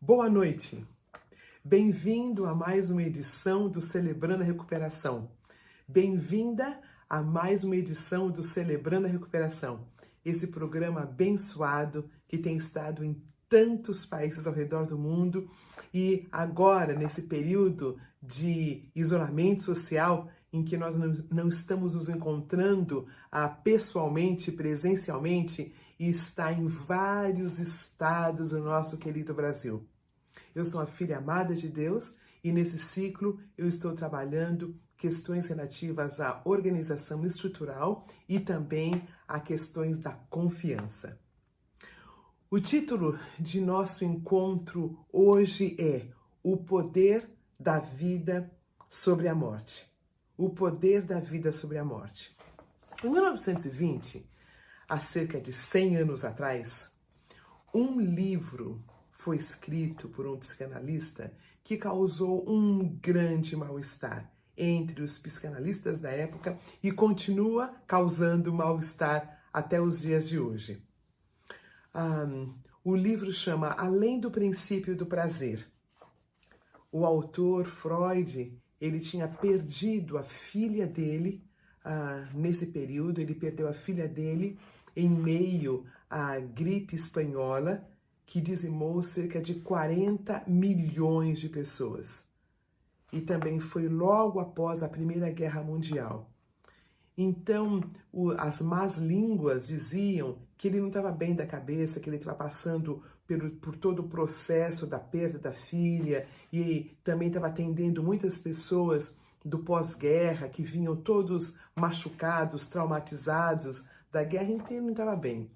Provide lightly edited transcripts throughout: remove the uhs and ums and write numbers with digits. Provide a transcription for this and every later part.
Boa noite, bem-vindo a mais uma edição do Celebrando a Recuperação. Bem-vinda a mais uma edição do Celebrando a Recuperação, esse programa abençoado que tem estado em tantos países ao redor do mundo e agora, nesse período de isolamento social, em que nós não estamos nos encontrando pessoalmente, presencialmente, e está em vários estados do nosso querido Brasil. Eu sou a filha amada de Deus e nesse ciclo eu estou trabalhando questões relativas à organização estrutural e também a questões da confiança. O título de nosso encontro hoje é O Poder da Vida sobre a Morte. O Poder da Vida sobre a Morte. Em 1920, há cerca de 100 anos atrás, um livro foi escrito por um psicanalista que causou um grande mal-estar entre os psicanalistas da época e continua causando mal-estar até os dias de hoje. O livro chama Além do Princípio do Prazer. O autor, Freud, ele tinha perdido a filha dele nesse período, ele perdeu a filha dele em meio à gripe espanhola, que dizimou cerca de 40 milhões de pessoas. E também foi logo após a Primeira Guerra Mundial. Então, as más línguas diziam que ele não estava bem da cabeça, que ele estava passando por todo o processo da perda da filha e também estava atendendo muitas pessoas do pós-guerra que vinham todos machucados, traumatizados da guerra, então ele não estava bem.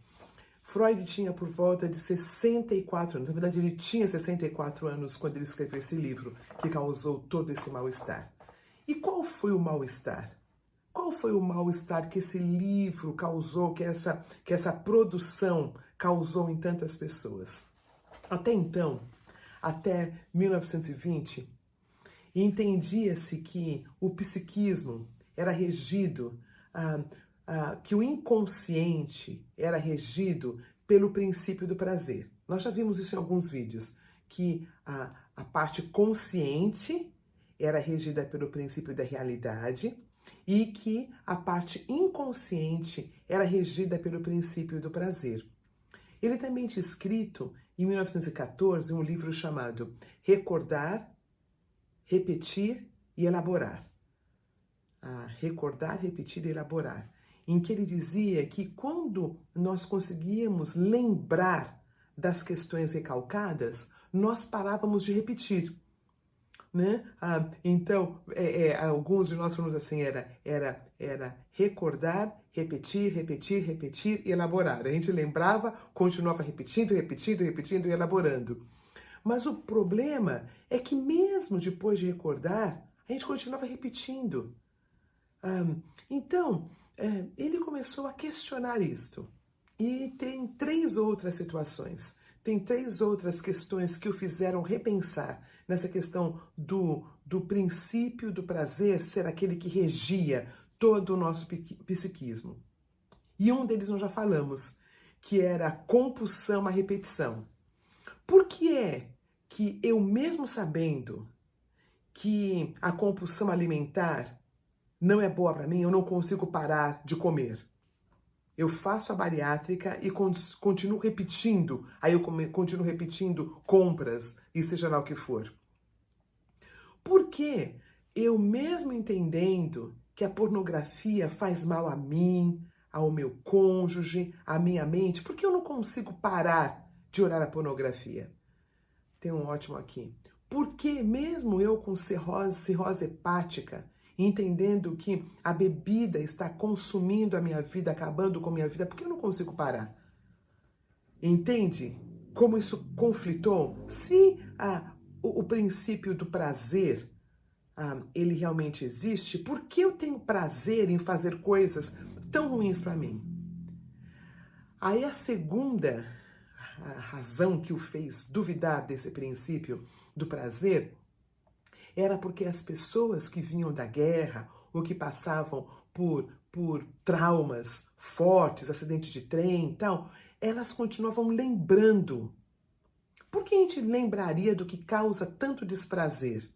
Freud tinha por volta de 64 anos, na verdade ele tinha 64 anos quando ele escreveu esse livro que causou todo esse mal-estar. E qual foi o mal-estar? Qual foi o mal-estar que esse livro causou, que essa produção causou em tantas pessoas? Até então, até 1920, entendia-se que o psiquismo era regido, que o inconsciente era regido pelo princípio do prazer. Nós já vimos isso em alguns vídeos, que a parte consciente era regida pelo princípio da realidade e que a parte inconsciente era regida pelo princípio do prazer. Ele também tinha escrito, em 1914, um livro chamado Recordar, Repetir e Elaborar. Recordar, Repetir e Elaborar. Em que ele dizia que quando nós conseguíamos lembrar das questões recalcadas, nós parávamos de repetir. Né? Então, alguns de nós falamos assim, era recordar, repetir, repetir, repetir e elaborar. A gente lembrava, continuava repetindo, repetindo, repetindo e elaborando. Mas o problema é que mesmo depois de recordar, a gente continuava repetindo. Então, ele começou a questionar isto. E tem 3 outras situações. Tem 3 outras questões que o fizeram repensar nessa questão do princípio do prazer ser aquele que regia todo o nosso psiquismo. E um deles nós já falamos, que era a compulsão à repetição. Por que é que eu, mesmo sabendo que a compulsão alimentar não é boa para mim, eu não consigo parar de comer? Eu faço a bariátrica e continuo repetindo. Aí eu continuo repetindo compras e seja lá o que for. Por que eu, mesmo entendendo que a pornografia faz mal a mim, ao meu cônjuge, à minha mente, por que eu não consigo parar de olhar a pornografia? Tem um ótimo aqui. Por que mesmo eu com cirrose hepática, entendendo que a bebida está consumindo a minha vida, acabando com a minha vida, por que eu não consigo parar? Entende como isso conflitou? Se o princípio do prazer, ele realmente existe, por que eu tenho prazer em fazer coisas tão ruins para mim? Aí a segunda razão que o fez duvidar desse princípio do prazer era porque as pessoas que vinham da guerra ou que passavam por traumas fortes, acidente de trem e tal, elas continuavam lembrando Por que a gente lembraria do que causa tanto desprazer?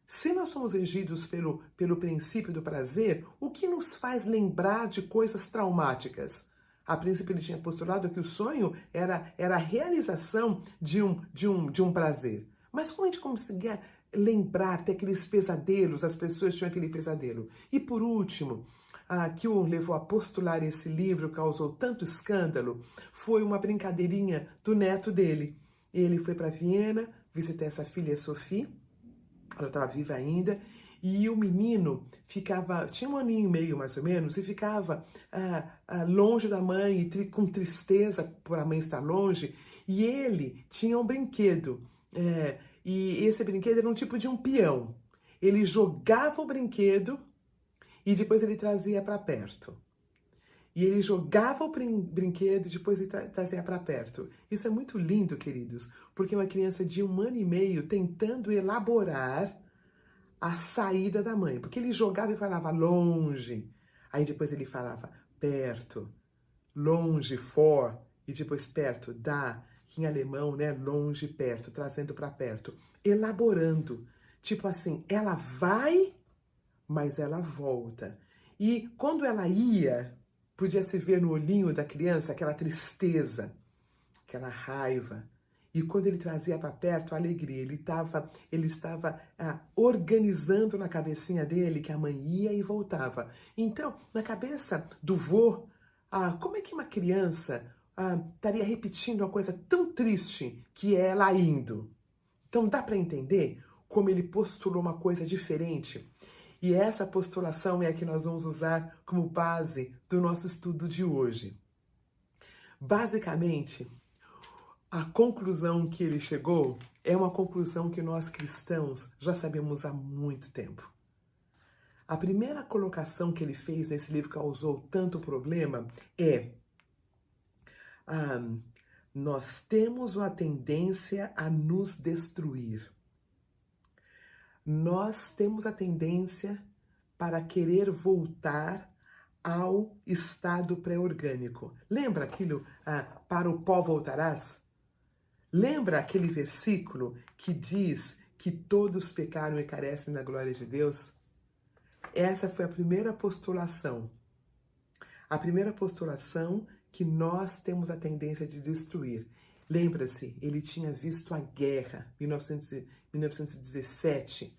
Se nós somos regidos pelo princípio do prazer, o que nos faz lembrar de coisas traumáticas? A princípio ele tinha postulado que o sonho era a realização de um prazer. Mas como a gente conseguia lembrar, ter aqueles pesadelos, as pessoas tinham aquele pesadelo? E por último, que o levou a postular esse livro, causou tanto escândalo, foi uma brincadeirinha do neto dele. Ele foi para Viena visitar essa filha Sophie, ela estava viva ainda, e o menino tinha 1 aninho e meio mais ou menos, e ficava longe da mãe, com tristeza por a mãe estar longe, e ele tinha um brinquedo, e esse brinquedo era um tipo de um peão. Ele jogava o brinquedo e depois ele trazia para perto. E ele jogava o brinquedo e depois ele trazia para perto. Isso é muito lindo, queridos, porque uma criança de 1 ano e meio tentando elaborar a saída da mãe. Porque ele jogava e falava longe, aí depois ele falava perto, longe, for, e depois perto, da, que em alemão, né, longe, perto, trazendo para perto. Elaborando, tipo assim, ela vai, mas ela volta. E quando ela ia, podia se ver no olhinho da criança aquela tristeza, aquela raiva. E quando ele trazia para perto a alegria, ele estava organizando na cabecinha dele que a mãe ia e voltava. Então, na cabeça do vô, como é que uma criança estaria repetindo uma coisa tão triste que é ela indo? Então, dá para entender como ele postulou uma coisa diferente. E essa postulação é a que nós vamos usar como base do nosso estudo de hoje. Basicamente, a conclusão que ele chegou é uma conclusão que nós cristãos já sabemos há muito tempo. A primeira colocação que ele fez nesse livro que causou tanto problema é: nós temos uma tendência a nos destruir. Nós temos a tendência para querer voltar ao estado pré-orgânico. Lembra aquilo, para o pó voltarás? Lembra aquele versículo que diz que todos pecaram e carecem da glória de Deus? Essa foi a primeira postulação. A primeira postulação que nós temos a tendência de destruir. Lembra-se, ele tinha visto a guerra, 1917,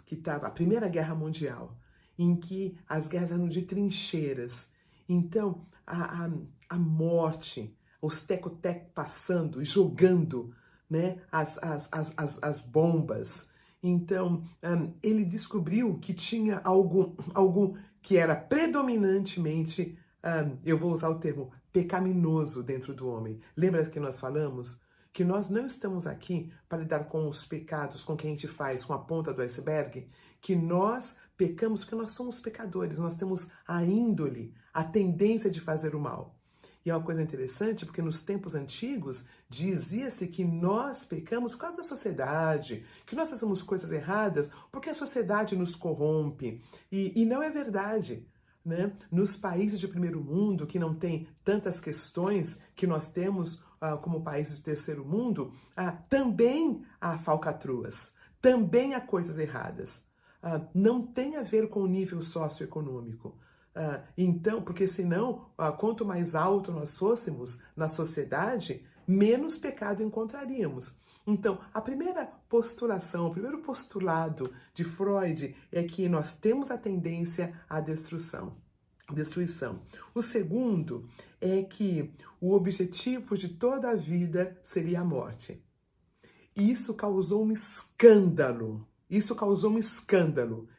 que estava a Primeira Guerra Mundial, em que as guerras eram de trincheiras. Então, a morte, os teco-teco passando e jogando, né, as bombas. Então, ele descobriu que tinha algo que era predominantemente, eu vou usar o termo, pecaminoso dentro do homem. Lembra que nós falamos? Que nós não estamos aqui para lidar com os pecados, com o que a gente faz, com a ponta do iceberg, que nós pecamos porque nós somos pecadores, nós temos a índole, a tendência de fazer o mal. E é uma coisa interessante, porque nos tempos antigos dizia-se que nós pecamos por causa da sociedade, que nós fazemos coisas erradas porque a sociedade nos corrompe. E não é verdade. Né? Nos países de primeiro mundo, que não tem tantas questões que nós temos como países de terceiro mundo, também há falcatruas, também há coisas erradas. Não tem a ver com o nível socioeconômico. Então, porque senão, quanto mais alto nós fôssemos na sociedade, menos pecado encontraríamos. Então, a primeira postulação, o primeiro postulado de Freud é que nós temos a tendência à destruição. O segundo é que o objetivo de toda a vida seria a morte. Isso causou um escândalo.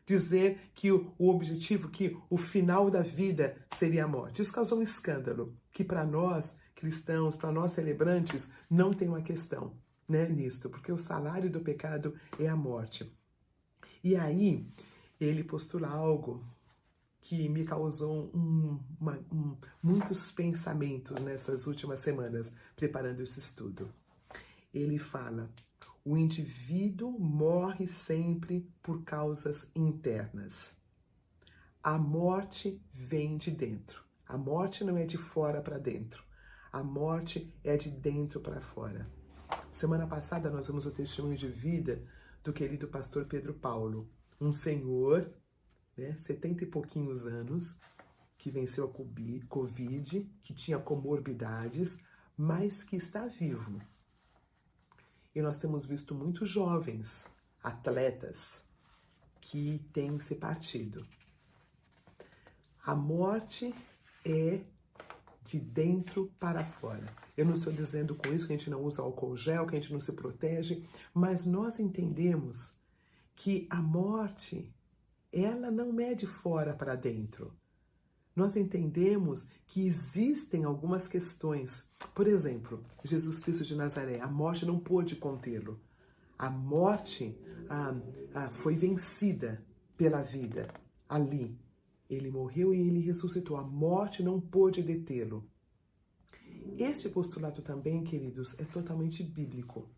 Dizer que o objetivo, que o final da vida seria a morte. Isso causou um escândalo, que para nós cristãos, para nós celebrantes, não tem uma questão, né, nisto, porque o salário do pecado é a morte. E aí, ele postula algo que me causou muitos pensamentos nessas últimas semanas, preparando esse estudo. Ele fala: o indivíduo morre sempre por causas internas. A morte vem de dentro. A morte não é de fora para dentro. A morte é de dentro para fora. Semana passada nós vimos o testemunho de vida do querido pastor Pedro Paulo, um senhor, 70 e pouquinhos anos, que venceu a Covid, que tinha comorbidades, mas que está vivo. E nós temos visto muitos jovens, atletas, que têm se partido. A morte é de dentro para fora. Eu não estou dizendo com isso que a gente não usa álcool gel, que a gente não se protege, mas nós entendemos que a morte, ela não é de fora para dentro. Nós entendemos que existem algumas questões. Por exemplo, Jesus Cristo de Nazaré, a morte não pôde contê-lo. A morte foi vencida pela vida ali. Ele morreu e ele ressuscitou. A morte não pôde detê-lo. Este postulado também, queridos, é totalmente bíblico.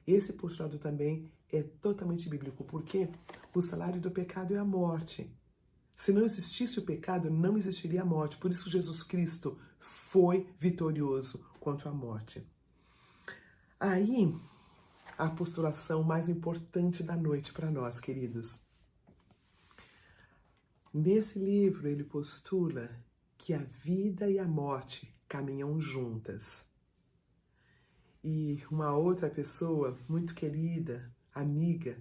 Esse postulado também é totalmente bíblico, porque o salário do pecado é a morte. Se não existisse o pecado, não existiria a morte. Por isso Jesus Cristo foi vitorioso contra a morte. Aí, a postulação mais importante da noite para nós, queridos. Nesse livro, ele postula que a vida e a morte caminham juntas. E uma outra pessoa muito querida, amiga,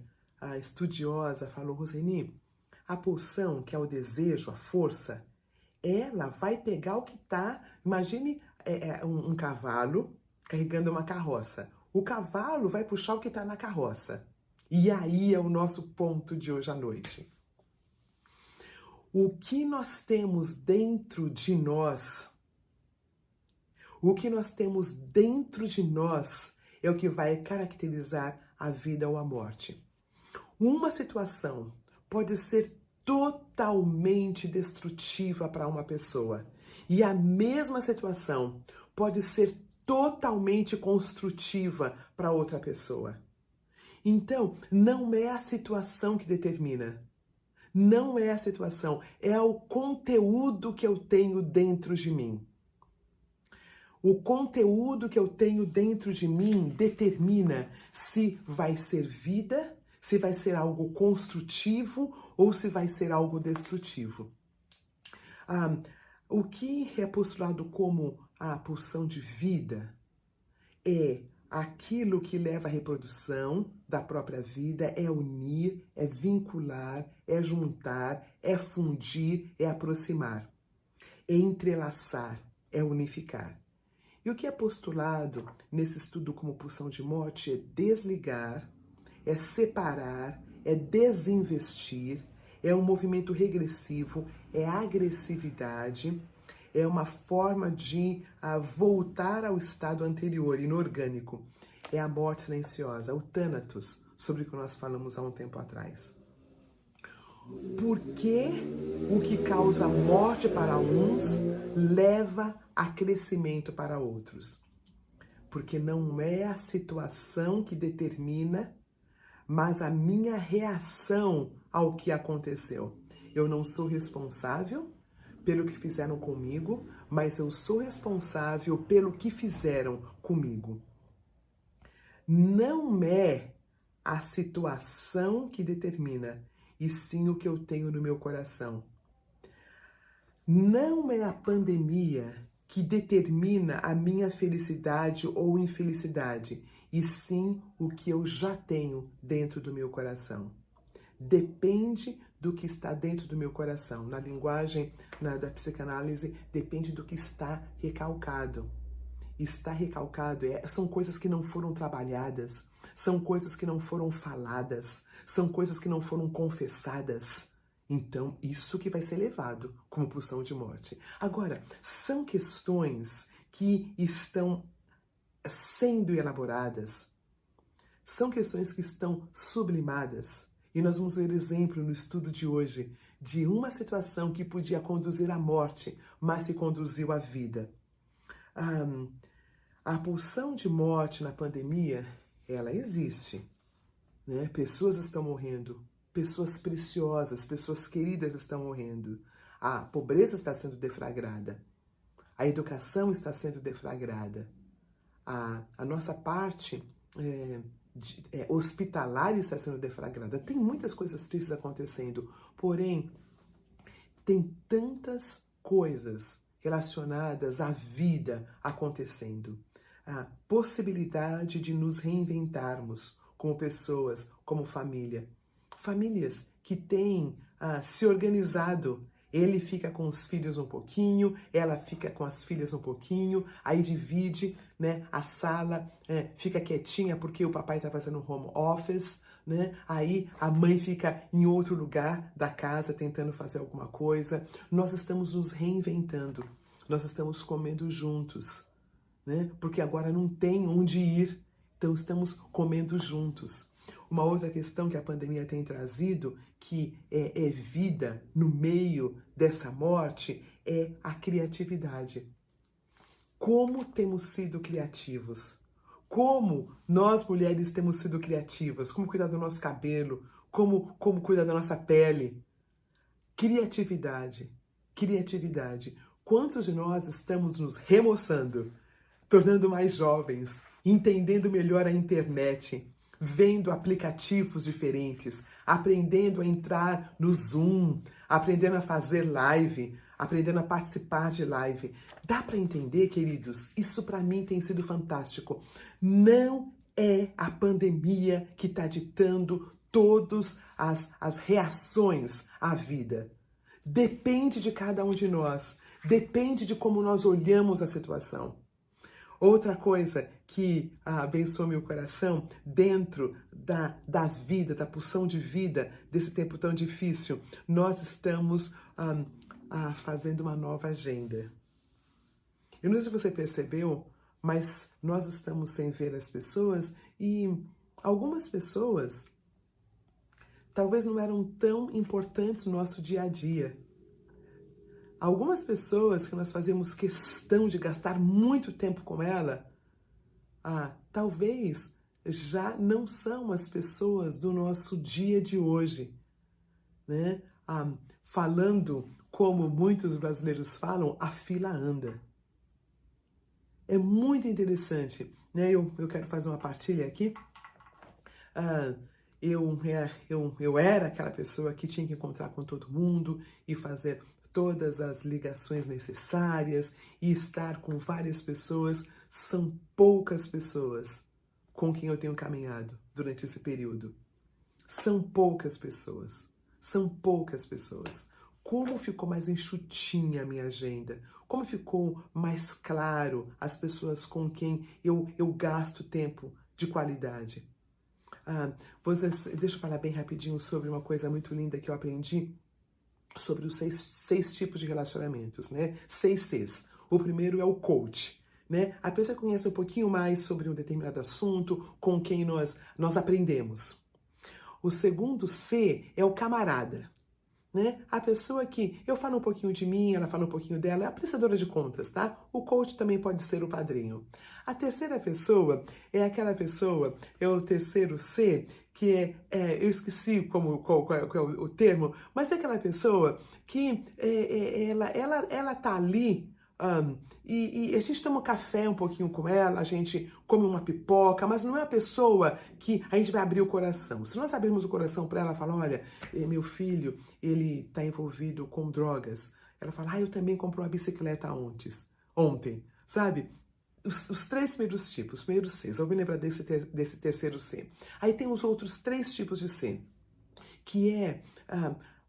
estudiosa, falou: Roseni, a pulsão, que é o desejo, a força, ela vai pegar o que está... Imagine um cavalo carregando uma carroça. O cavalo vai puxar o que está na carroça. E aí é o nosso ponto de hoje à noite. O que nós temos dentro de nós, é o que vai caracterizar a vida ou a morte. Uma situação pode ser totalmente destrutiva para uma pessoa e a mesma situação pode ser totalmente construtiva para outra pessoa. Então, não é a situação que determina. Não é a situação, é o conteúdo que eu tenho dentro de mim. O conteúdo que eu tenho dentro de mim determina se vai ser vida, se vai ser algo construtivo ou se vai ser algo destrutivo. O que é postulado como a pulsão de vida é aquilo que leva à reprodução da própria vida, é unir, é vincular, é juntar, é fundir, é aproximar, é entrelaçar, é unificar. E o que é postulado nesse estudo como pulsão de morte é desligar, é separar, é desinvestir, é um movimento regressivo, é agressividade, é uma forma de voltar ao estado anterior, inorgânico. É a morte silenciosa, o Thanatos, sobre o que nós falamos há um tempo atrás. Por que o que causa morte para uns leva a crescimento para outros? Porque não é a situação que determina, mas a minha reação ao que aconteceu. Eu não sou responsável pelo que fizeram comigo, mas eu sou responsável pelo que fizeram comigo. Não é a situação que determina, e sim o que eu tenho no meu coração. Não é a pandemia que determina a minha felicidade ou infelicidade, e sim o que eu já tenho dentro do meu coração. Depende do que está dentro do meu coração. Na linguagem da psicanálise, depende do que está recalcado. Está recalcado, são coisas que não foram trabalhadas, são coisas que não foram faladas, são coisas que não foram confessadas. Então, isso que vai ser levado como pulsão de morte. Agora, são questões que estão sendo elaboradas, são questões que estão sublimadas. E nós vamos ver exemplo no estudo de hoje de uma situação que podia conduzir à morte, mas se conduziu à vida. A pulsão de morte na pandemia, ela existe, né? Pessoas estão morrendo, pessoas preciosas, pessoas queridas estão morrendo. A pobreza está sendo deflagrada, a educação está sendo deflagrada. A nossa parte hospitalar está sendo deflagrada. Tem muitas coisas tristes acontecendo, porém, tem tantas coisas relacionadas à vida acontecendo. A possibilidade de nos reinventarmos como pessoas, como família. Famílias que têm se organizado. Ele fica com os filhos um pouquinho, ela fica com as filhas um pouquinho, aí divide, né, a sala, fica quietinha porque o papai está fazendo home office, né? Aí a mãe fica em outro lugar da casa tentando fazer alguma coisa. Nós estamos nos reinventando, nós estamos comendo juntos, né? Porque agora não tem onde ir, então estamos comendo juntos. Uma outra questão que a pandemia tem trazido, que é vida no meio dessa morte, é a criatividade. Como temos sido criativos? Como nós, mulheres, temos sido criativas? Como cuidar do nosso cabelo? Como cuidar da nossa pele? Criatividade. Criatividade. Quantos de nós estamos nos remoçando, tornando mais jovens, entendendo melhor a internet, vendo aplicativos diferentes, aprendendo a entrar no Zoom, aprendendo a fazer live, aprendendo a participar de live. Dá para entender, queridos? Isso para mim tem sido fantástico. Não é a pandemia que está ditando todas as reações à vida. Depende de cada um de nós. Depende de como nós olhamos a situação. Outra coisa que abençoou meu coração dentro da vida, da pulsão de vida desse tempo tão difícil, nós estamos fazendo uma nova agenda. Eu não sei se você percebeu, mas nós estamos sem ver as pessoas e algumas pessoas talvez não eram tão importantes no nosso dia a dia. Algumas pessoas que nós fazemos questão de gastar muito tempo com ela, talvez já não são as pessoas do nosso dia de hoje, né? Falando como muitos brasileiros falam, a fila anda. É muito interessante, né? Eu quero fazer uma partilha aqui. Eu era aquela pessoa que tinha que encontrar com todo mundo e fazer todas as ligações necessárias e estar com várias pessoas. São poucas pessoas com quem eu tenho caminhado durante esse período. São poucas pessoas. São poucas pessoas. Como ficou mais enxutinha a minha agenda? Como ficou mais claro as pessoas com quem eu gasto tempo de qualidade? Deixa eu falar bem rapidinho sobre uma coisa muito linda que eu aprendi sobre os seis tipos de relacionamentos, né? 6 Cs. O primeiro é o coach, né? A pessoa que conhece um pouquinho mais sobre um determinado assunto, com quem nós aprendemos. O segundo C é o camarada, né? A pessoa que eu falo um pouquinho de mim, ela fala um pouquinho dela, é a prestadora de contas, tá? O coach também pode ser o padrinho. A terceira pessoa é aquela pessoa, é o terceiro C, que eu esqueci qual é o termo, mas é aquela pessoa que ela tá ali e a gente toma um café um pouquinho com ela, a gente come uma pipoca, mas não é a pessoa que a gente vai abrir o coração. Se nós abrirmos o coração para ela, fala, olha, meu filho, ele está envolvido com drogas. Ela fala, eu também comprei uma bicicleta ontem, sabe? Os 3 primeiros tipos, os primeiros Cs, eu vou me lembrar desse terceiro C. Aí tem os outros 3 tipos de C, que é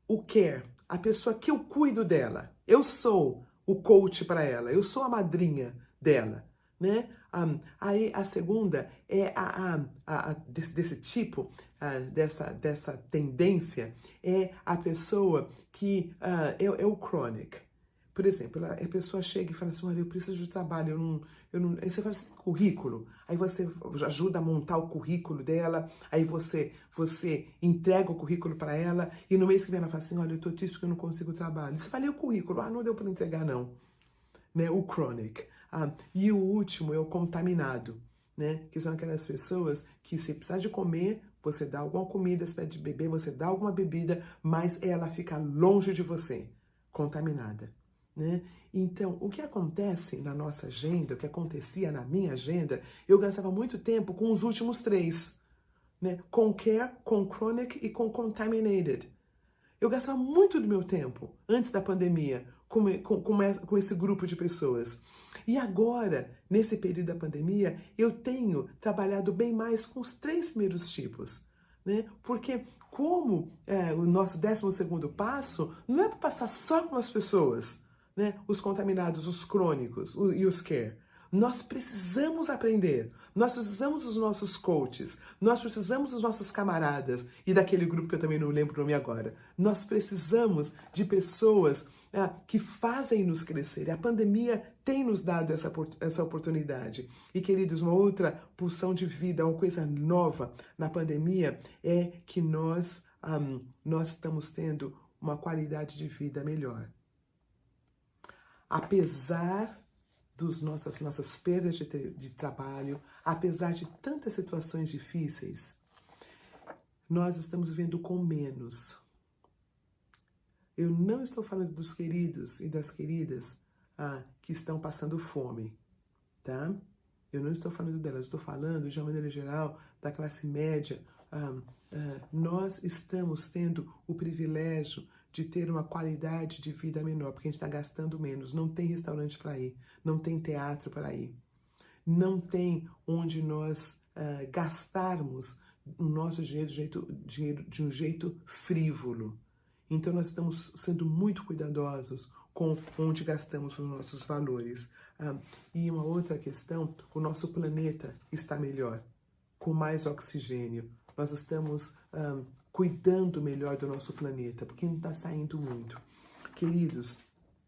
o care, a pessoa que eu cuido dela. Eu sou o coach para ela, eu sou a madrinha dela, né? Aí a segunda é desse tipo, dessa tendência, é a pessoa que é o chronic. Por exemplo, a pessoa chega e fala assim, olha, eu preciso de trabalho, Aí você fala assim, currículo. Aí você ajuda a montar o currículo dela, aí você entrega o currículo para ela, e no mês que vem ela fala assim, olha, eu tô triste porque eu não consigo trabalho. Você fala, e o currículo? Não deu para entregar, não. Né? O chronic. E o último é o contaminado, né? Que são aquelas pessoas que se precisar de comer, você dá alguma comida, se pede de beber, você dá alguma bebida, mas ela fica longe de você, contaminada. né? Então, o que acontece na nossa agenda, o que acontecia na minha agenda, eu gastava muito tempo com os últimos 3, né? Com care, com chronic e com contaminated. Eu gastava muito do meu tempo, antes da pandemia, com esse grupo de pessoas. E agora, nesse período da pandemia, eu tenho trabalhado bem mais com os 3 primeiros tipos, né? Porque como o nosso 12º passo não é para passar só com as pessoas, né? Os contaminados, os crônicos e os care. Nós precisamos aprender, nós precisamos dos nossos coaches, nós precisamos dos nossos camaradas e daquele grupo que eu também não lembro o nome agora. Nós precisamos de pessoas que fazem nos crescer. E a pandemia tem nos dado essa oportunidade. E, queridos, uma outra pulsão de vida, uma coisa nova na pandemia é que nós estamos tendo uma qualidade de vida melhor. Apesar das nossas perdas de trabalho, apesar de tantas situações difíceis, nós estamos vivendo com menos. Eu não estou falando dos queridos e das queridas que estão passando fome, tá? Eu não estou falando delas, estou falando, de uma maneira geral, da classe média. Nós estamos tendo o privilégio de ter uma qualidade de vida menor, porque a gente está gastando menos. Não tem restaurante para ir, não tem teatro para ir, não tem onde nós gastarmos o nosso dinheiro de um jeito frívolo. Então nós estamos sendo muito cuidadosos com onde gastamos os nossos valores. E uma outra questão, o nosso planeta está melhor, com mais oxigênio. Nós estamos cuidando melhor do nosso planeta, porque não está saindo muito. Queridos,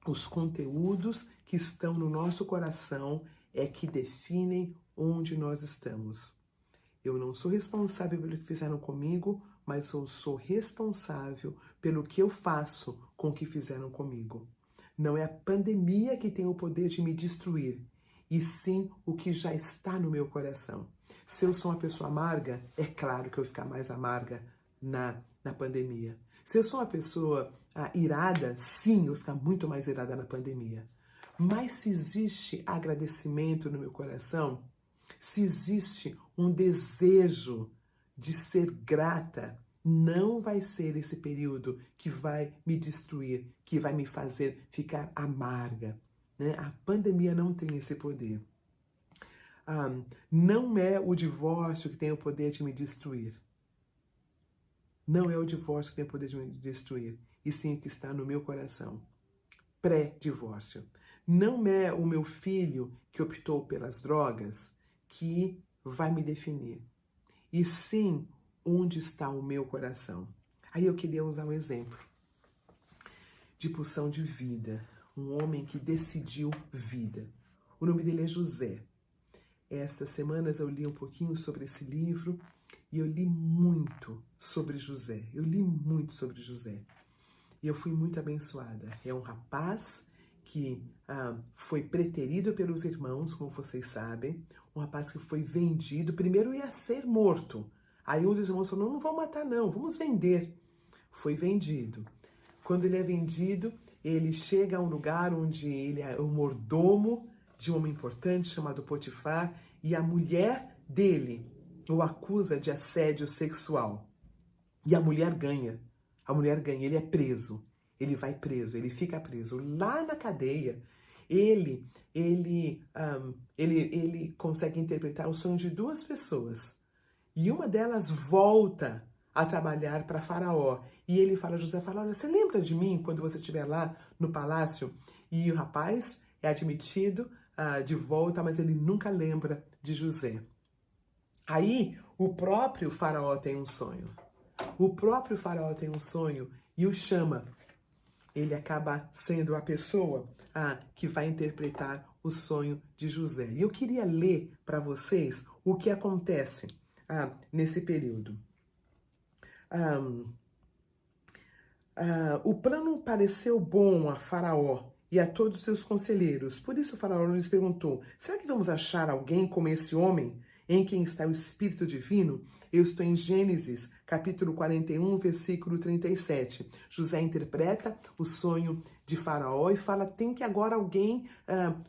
os conteúdos que estão no nosso coração é que definem onde nós estamos. Eu não sou responsável pelo que fizeram comigo, mas eu sou responsável pelo que eu faço com o que fizeram comigo. Não é a pandemia que tem o poder de me destruir, e sim o que já está no meu coração. Se eu sou uma pessoa amarga, é claro que eu vou ficar mais amarga na pandemia. Se eu sou uma pessoa irada, sim, eu vou ficar muito mais irada na pandemia. Mas se existe agradecimento no meu coração, se existe um desejo de ser grata, não vai ser esse período que vai me destruir, que vai me fazer ficar amarga, né? A pandemia não tem esse poder. Não é o divórcio que tem o poder de me destruir. Não é o divórcio que tem o poder de me destruir, e sim o que está no meu coração. Pré-divórcio. Não é o meu filho que optou pelas drogas que vai me definir, e sim onde está o meu coração. Aí eu queria usar um exemplo de pulsão de vida, um homem que decidiu vida. O nome dele é José. Estas semanas eu li um pouquinho sobre esse livro e eu li muito sobre José. E eu fui muito abençoada. É um rapaz que foi preterido pelos irmãos, como vocês sabem. Um rapaz que foi vendido. Primeiro ia ser morto. Aí um dos irmãos falou, não vamos matar não, vamos vender. Foi vendido. Quando ele é vendido, ele chega a um lugar onde ele é o mordomo de um homem importante chamado Potifar, e a mulher dele o acusa de assédio sexual. E a mulher ganha, ele é preso, ele vai preso, ele fica preso. Lá na cadeia, ele consegue interpretar o sonho de 2 pessoas. E uma delas volta a trabalhar para Faraó. E ele fala, José fala, olha, você lembra de mim quando você estiver lá no palácio? E o rapaz é admitido de volta, mas ele nunca lembra de José. Aí o próprio Faraó tem um sonho. E o chama. Ele acaba sendo a pessoa que vai interpretar o sonho de José. E eu queria ler para vocês o que acontece nesse período. O plano pareceu bom a Faraó e a todos os seus conselheiros. Por isso o Faraó lhes perguntou, será que vamos achar alguém como esse homem em quem está o Espírito Divino, eu estou em Gênesis, capítulo 41, versículo 37. José interpreta o sonho de Faraó e fala, tem que agora alguém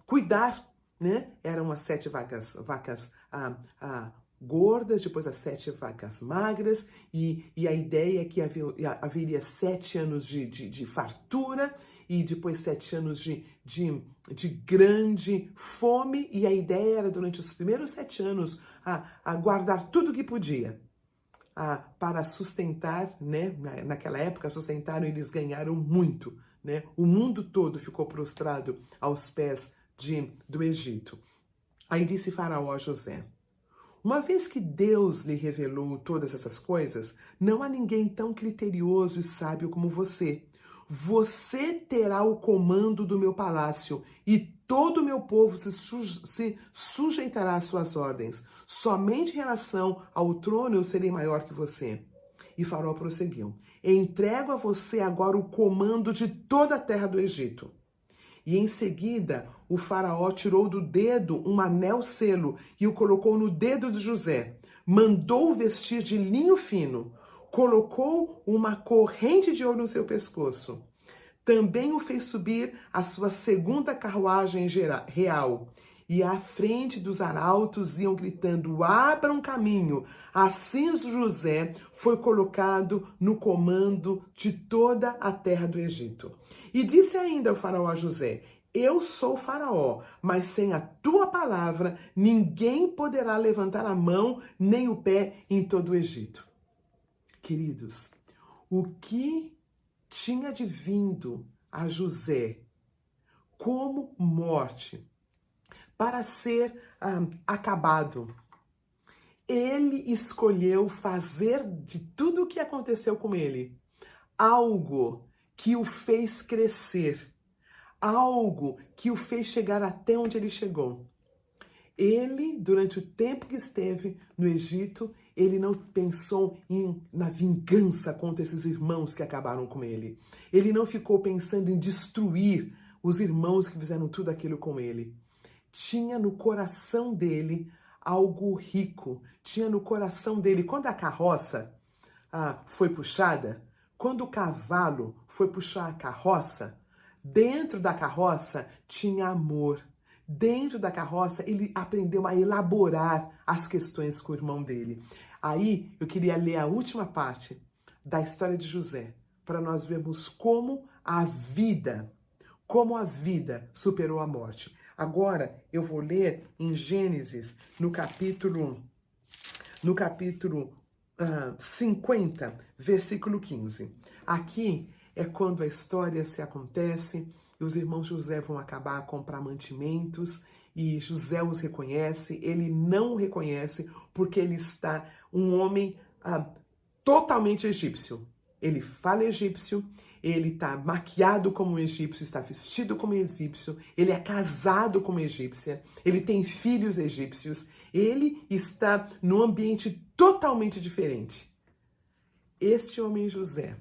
cuidar, né? Eram as 7 vacas gordas, depois as 7 vacas magras, e a ideia é que haveria 7 anos de fartura, e depois 7 anos de grande fome, e a ideia era, durante os primeiros 7 anos, a guardar tudo que podia, para sustentar, né? Naquela época, sustentaram, eles ganharam muito, né? O mundo todo ficou prostrado aos pés do Egito. Aí disse Faraó a José, uma vez que Deus lhe revelou todas essas coisas, não há ninguém tão criterioso e sábio como você. Você terá o comando do meu palácio e todo o meu povo se sujeitará às suas ordens. Somente em relação ao trono eu serei maior que você. E Faraó prosseguiu, entrego a você agora o comando de toda a terra do Egito. E em seguida, o faraó tirou do dedo um anel-selo e o colocou no dedo de José. Mandou vestir de linho fino. Colocou uma corrente de ouro no seu pescoço. Também o fez subir à sua segunda carruagem real. E à frente dos arautos iam gritando, abram caminho. Assim José foi colocado no comando de toda a terra do Egito. E disse ainda o faraó a José, eu sou faraó, mas sem a tua palavra, ninguém poderá levantar a mão nem o pé em todo o Egito. Queridos, o que tinha de vindo a José como morte para ser acabado, ele escolheu fazer de tudo o que aconteceu com ele algo que o fez crescer, algo que o fez chegar até onde ele chegou. Ele, durante o tempo que esteve no Egito, ele não pensou na vingança contra esses irmãos que acabaram com ele. Ele não ficou pensando em destruir os irmãos que fizeram tudo aquilo com ele. Tinha no coração dele algo rico. Tinha no coração dele, quando a carroça foi puxada, quando o cavalo foi puxar a carroça, dentro da carroça tinha amor. Dentro da carroça, ele aprendeu a elaborar as questões com o irmão dele. Aí, eu queria ler a última parte da história de José, para nós vermos como a vida superou a morte. Agora, eu vou ler em Gênesis, no capítulo 50, versículo 15. Aqui é quando a história se acontece, e os irmãos José vão acabar a comprar mantimentos, e José os reconhece, ele não o reconhece, porque ele está um homem totalmente egípcio. Ele fala egípcio, ele está maquiado como egípcio, está vestido como egípcio, ele é casado como egípcia, ele tem filhos egípcios, ele está num ambiente totalmente diferente. Este homem José,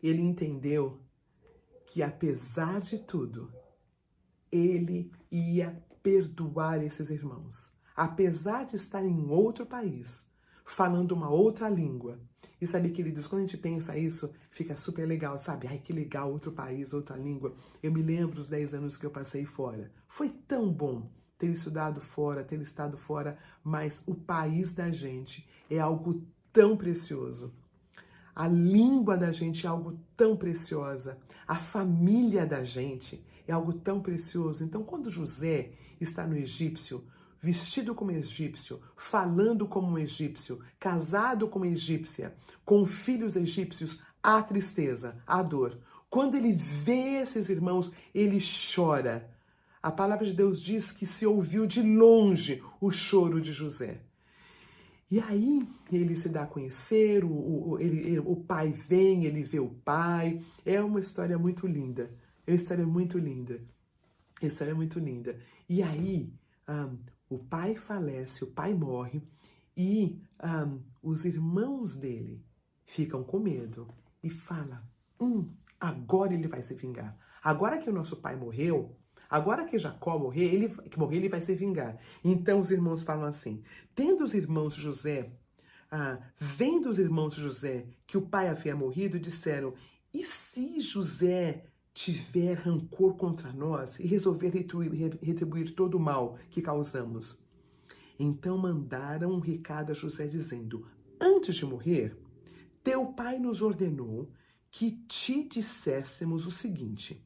ele entendeu que, apesar de tudo, ele ia perdoar esses irmãos. Apesar de estar em outro país, falando uma outra língua. E sabe, queridos, quando a gente pensa isso, fica super legal, sabe? Ai, que legal, outro país, outra língua. Eu me lembro os 10 anos que eu passei fora. Foi tão bom ter estudado fora, ter estado fora, mas o país da gente é algo tão precioso. A língua da gente é algo tão preciosa. A família da gente é algo tão precioso. Então, quando José está no egípcio, vestido como egípcio, falando como um egípcio, casado como egípcia, com filhos egípcios, há tristeza, há dor. Quando ele vê esses irmãos, ele chora. A palavra de Deus diz que se ouviu de longe o choro de José. E aí ele se dá a conhecer, o pai vem, ele vê o pai. É uma história muito linda. É uma história muito linda. É uma história muito linda. E aí o pai falece, o pai morre, e os irmãos dele ficam com medo e falam, agora ele vai se vingar. Agora que o nosso pai morreu, Agora que Jacó morrer, ele vai se vingar. Então os irmãos falam assim, vendo os irmãos de José que o pai havia morrido, disseram, e se José tiver rancor contra nós e resolver retribuir todo o mal que causamos? Então mandaram um recado a José dizendo, antes de morrer, teu pai nos ordenou que te disséssemos o seguinte,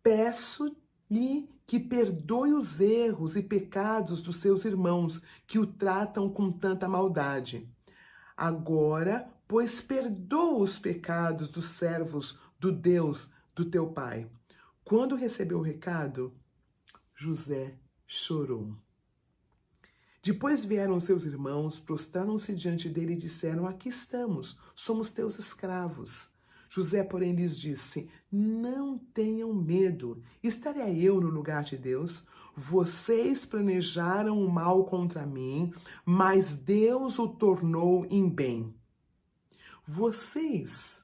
peço-lhe que perdoe os erros e pecados dos seus irmãos que o tratam com tanta maldade. Agora, pois perdoa os pecados dos servos do Deus do teu pai. Quando recebeu o recado, José chorou. Depois vieram seus irmãos, prostraram-se diante dele e disseram, aqui estamos, somos teus escravos. José, porém, lhes disse, não tenham medo, estaria eu no lugar de Deus? Vocês planejaram o mal contra mim, mas Deus o tornou em bem. Vocês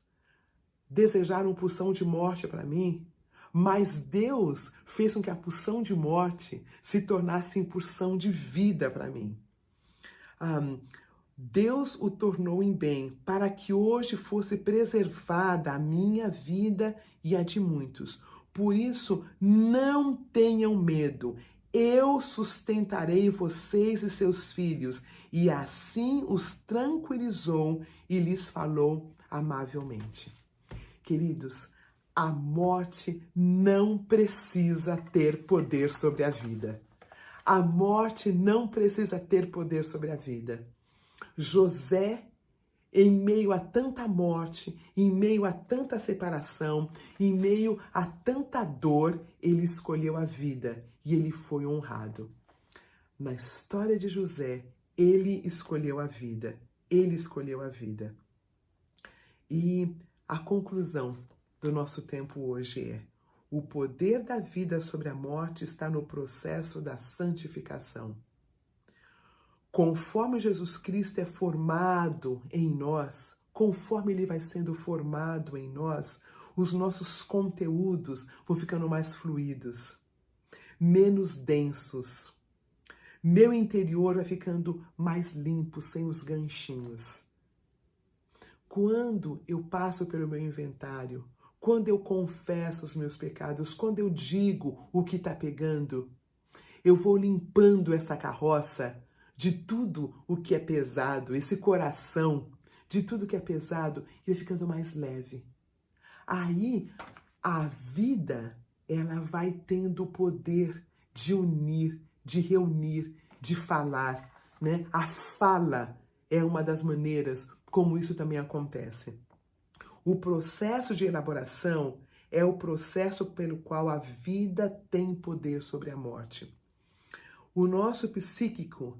desejaram pulsão de morte para mim, mas Deus fez com que a pulsão de morte se tornasse em pulsão de vida para mim. Deus o tornou em bem, para que hoje fosse preservada a minha vida e a de muitos. Por isso, não tenham medo. Eu sustentarei vocês e seus filhos. E assim os tranquilizou e lhes falou amavelmente. Queridos, a morte não precisa ter poder sobre a vida. A morte não precisa ter poder sobre a vida. José, em meio a tanta morte, em meio a tanta separação, em meio a tanta dor, ele escolheu a vida e ele foi honrado. Na história de José, ele escolheu a vida. Ele escolheu a vida. E a conclusão do nosso tempo hoje é: o poder da vida sobre a morte está no processo da santificação. Conforme Jesus Cristo é formado em nós, conforme ele vai sendo formado em nós, os nossos conteúdos vão ficando mais fluidos, menos densos. Meu interior vai ficando mais limpo, sem os ganchinhos. Quando eu passo pelo meu inventário, quando eu confesso os meus pecados, quando eu digo o que está pegando, eu vou limpando essa carroça de tudo o que é pesado, esse coração de tudo que é pesado, e vai ficando mais leve. Aí a vida, ela vai tendo o poder de unir, de reunir, de falar, né? A fala é uma das maneiras como isso também acontece. O processo de elaboração é o processo pelo qual a vida tem poder sobre a morte. O nosso psíquico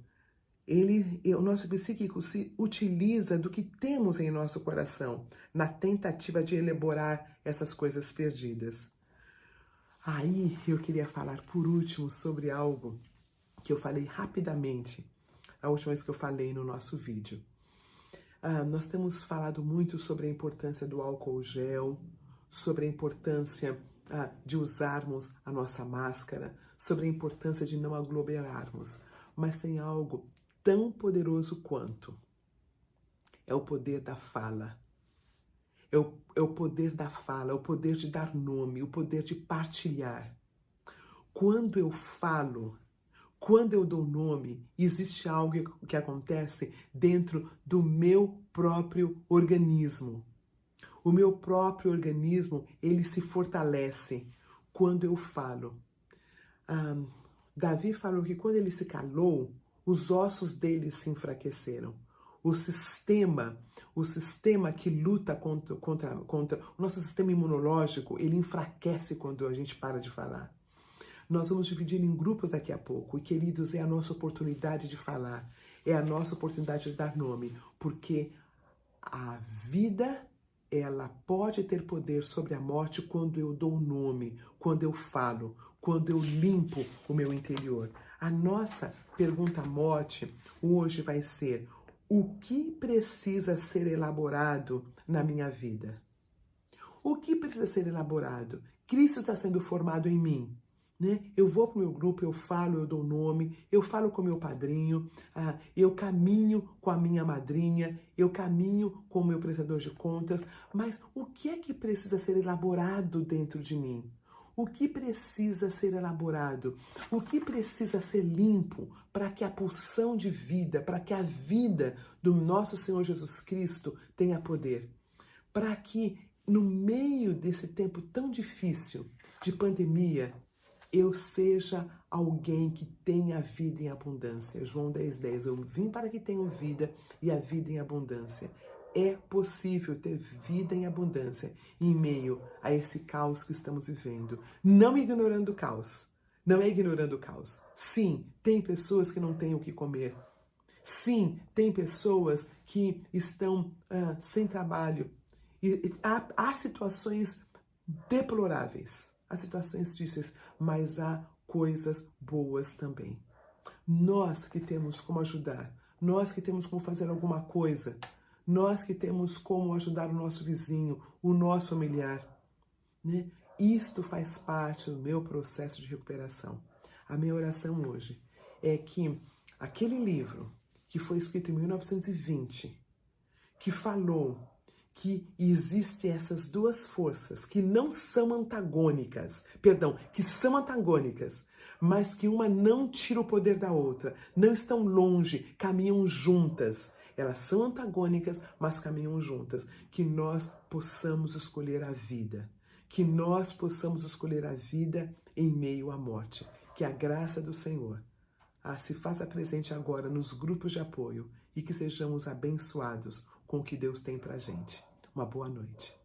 se utiliza do que temos em nosso coração, na tentativa de elaborar essas coisas perdidas. Aí eu queria falar por último sobre algo que eu falei rapidamente, a última vez que eu falei no nosso vídeo. Nós temos falado muito sobre a importância do álcool gel, sobre a importância de usarmos a nossa máscara, sobre a importância de não aglomerarmos. Mas tem algo tão poderoso quanto. É o poder da fala. É o poder da fala, é o poder de dar nome, o poder de partilhar. Quando eu falo, quando eu dou nome, existe algo que acontece dentro do meu próprio organismo. O meu próprio organismo, ele se fortalece quando eu falo. Davi falou que quando ele se calou, os ossos dele se enfraqueceram. O sistema que luta contra o nosso sistema imunológico, ele enfraquece quando a gente para de falar. Nós vamos dividir em grupos daqui a pouco. E, queridos, é a nossa oportunidade de falar. É a nossa oportunidade de dar nome. Porque a vida, ela pode ter poder sobre a morte quando eu dou nome, quando eu falo, quando eu limpo o meu interior. A nossa pergunta à morte hoje vai ser: o que precisa ser elaborado na minha vida? O que precisa ser elaborado? Cristo está sendo formado em mim. né? Eu vou para o meu grupo, eu falo, eu dou nome, eu falo com o meu padrinho, eu caminho com a minha madrinha, eu caminho com o meu prestador de contas, mas o que é que precisa ser elaborado dentro de mim? O que precisa ser elaborado? O que precisa ser limpo para que a pulsão de vida, para que a vida do nosso Senhor Jesus Cristo tenha poder? Para que no meio desse tempo tão difícil de pandemia, eu seja alguém que tenha vida em abundância. João 10:10, eu vim para que tenham vida e a vida em abundância. É possível ter vida em abundância em meio a esse caos que estamos vivendo. Não ignorando o caos. Não é ignorando o caos. Sim, tem pessoas que não têm o que comer. Sim, tem pessoas que estão sem trabalho. Há situações deploráveis. Há situações difíceis, mas há coisas boas também. Nós que temos como ajudar, nós que temos como fazer alguma coisa, nós que temos como ajudar o nosso vizinho, o nosso familiar, né? Isto faz parte do meu processo de recuperação. A minha oração hoje é que aquele livro que foi escrito em 1920, que falou que existem essas duas forças que não são antagônicas, que são antagônicas, mas que uma não tira o poder da outra, não estão longe, caminham juntas. Elas são antagônicas, mas caminham juntas. Que nós possamos escolher a vida, que nós possamos escolher a vida em meio à morte. Que a graça do Senhor se faça presente agora nos grupos de apoio e que sejamos abençoados com o que Deus tem pra gente. Uma boa noite.